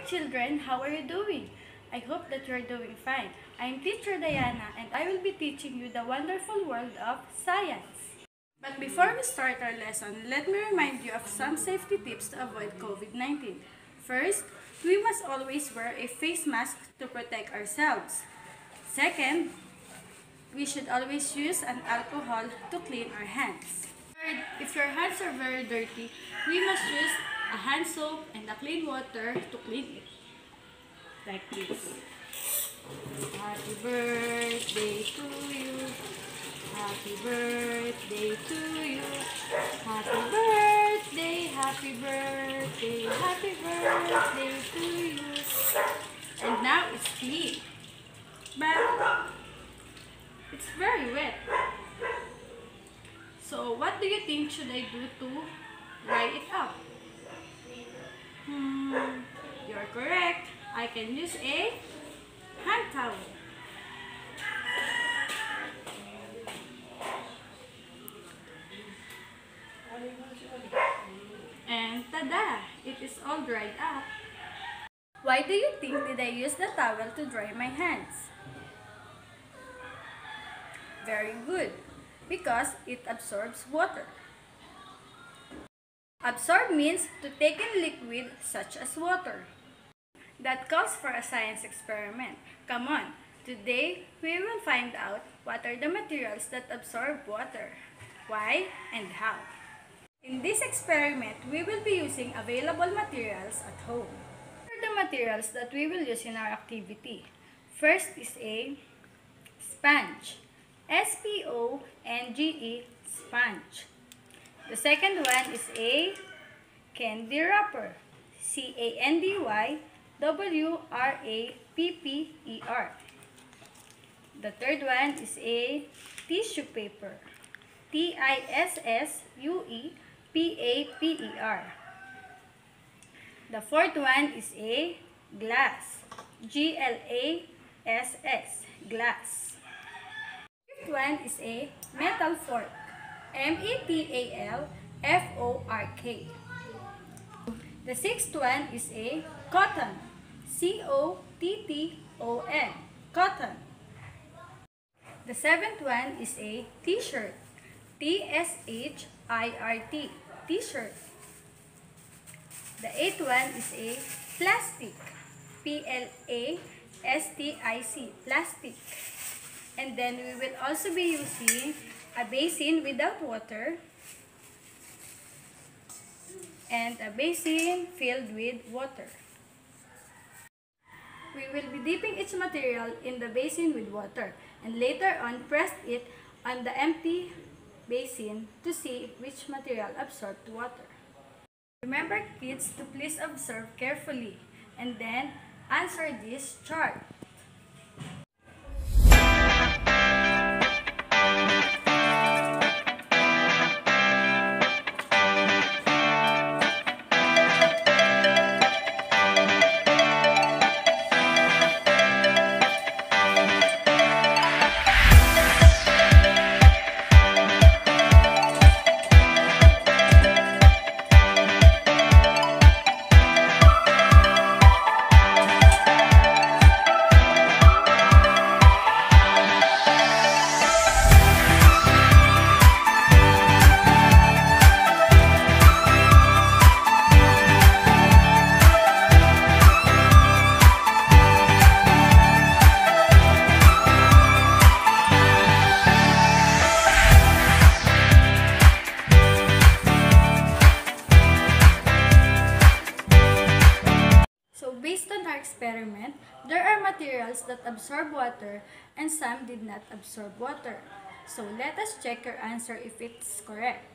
children, how are you doing? I hope that you are doing fine. I am Teacher Diana and I will be teaching you the wonderful world of science. But before we start our lesson, let me remind you of some safety tips to avoid COVID-19. First, we must always wear a face mask to protect ourselves. Second, we should always use an alcohol to clean our hands. Third, if your hands are very dirty, we must use a hand soap and a clean water to clean it. Like this. Happy birthday to you. Happy birthday to you. Happy birthday, happy birthday, happy birthday to you. And now it's clean. But it's very wet. So what do you think should I do to dry it up? You're correct. I can use a hand towel. And tada! It is all dried up. Why do you think did I use the towel to dry my hands? Very good. Because it absorbs water. Absorb means to take in liquid such as water. That calls for a science experiment. Come on, today we will find out what are the materials that absorb water, why, and how. In this experiment, we will be using available materials at home. What are the materials that we will use in our activity? First is a sponge. S-P-O-N-G-E, sponge. The second one is a candy wrapper. C-A-N-D-Y-W-R-A-P-P-E-R. The third one is a tissue paper. T-I-S-S-U-E-P-A-P-E-R. The fourth one is a glass. G-L-A-S-S, glass. The fifth one is a metal fork. M-E-T-A-L-F-O-R-K. The sixth one is a cotton. C-O-T-T-O-N. Cotton. The seventh one is a t-shirt. T-S-H-I-R-T. T-shirt. The eighth one is a plastic. P-L-A-S-T-I-C. Plastic. And then we will also be using a basin without water and a basin filled with water. We will be dipping each material in the basin with water and later on press it on the empty basin to see which material absorbed water. Remember kids to please observe carefully and then answer this chart. Based on our experiment, there are materials that absorb water and some did not absorb water. So let us check your answer if it's correct.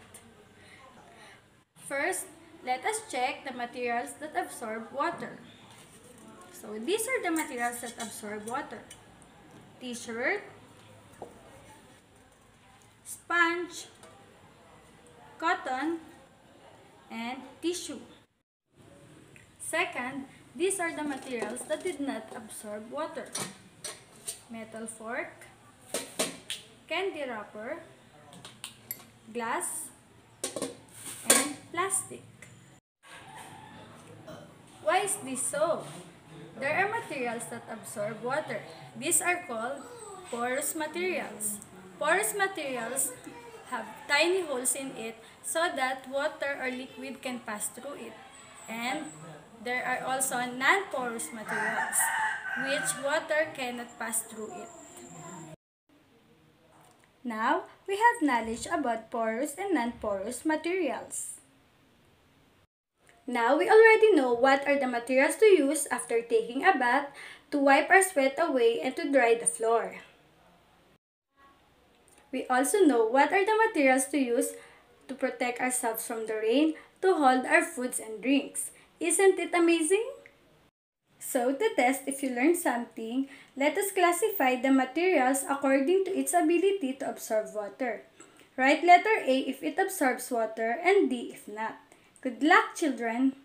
First, let us check the materials that absorb water. So these are the materials that absorb water. T-shirt, sponge, cotton, and tissue. Second, these are the materials that did not absorb water. Metal fork, candy wrapper, glass, and plastic. Why is this so? There are materials that absorb water. These are called porous materials. Porous materials have tiny holes in it so that water or liquid can pass through it. And there are also non-porous materials, which water cannot pass through it. Now, we have knowledge about porous and non-porous materials. Now, we already know what are the materials to use after taking a bath to wipe our sweat away and to dry the floor. We also know what are the materials to use to protect ourselves from the rain, to hold our foods and drinks. Isn't it amazing? So, to test if you learned something, let us classify the materials according to its ability to absorb water. Write letter A if it absorbs water and D if not. Good luck, children!